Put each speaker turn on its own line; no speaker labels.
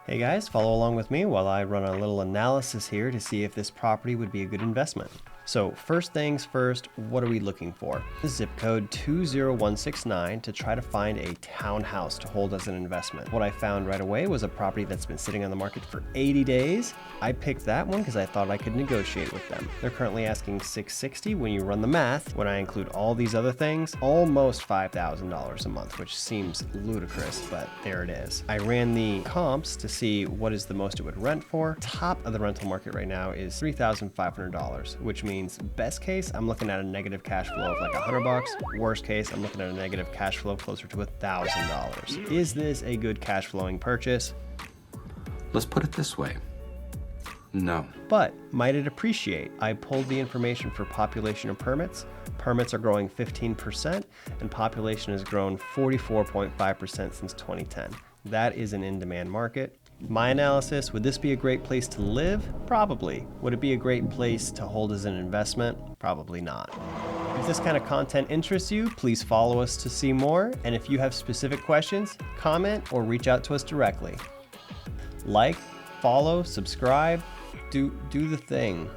Hey guys, follow along with me while I run a little analysis here to see if this property would be a good investment. So first things first, what are we looking for? The zip code 20169 to try to find a townhouse to hold as an investment. What I found right away was a property that's been sitting on the market for 80 days. I picked that one because I thought I could negotiate with them. They're currently asking $660. When you run the math, when I include all these other things, almost $5,000 a month, which seems ludicrous, but there it is. I ran the comps to see what is the most it would rent for. Top of the rental market right now is $3,500, which means best case, I'm looking at a negative cash flow of like $100. Worst case, I'm looking at a negative cash flow closer to $1,000. Is this a good cash flowing purchase?
Let's put it this way. No.
But might it appreciate? I pulled the information for population and permits. Permits are growing 15% and population has grown 44.5% since 2010. That is an in-demand market. My analysis, would this be a great place to live? Probably. Would it be a great place to hold as an investment? Probably not. If this kind of content interests you, please follow us to see more. And if you have specific questions, comment or reach out to us directly. Like, follow, subscribe, do the thing.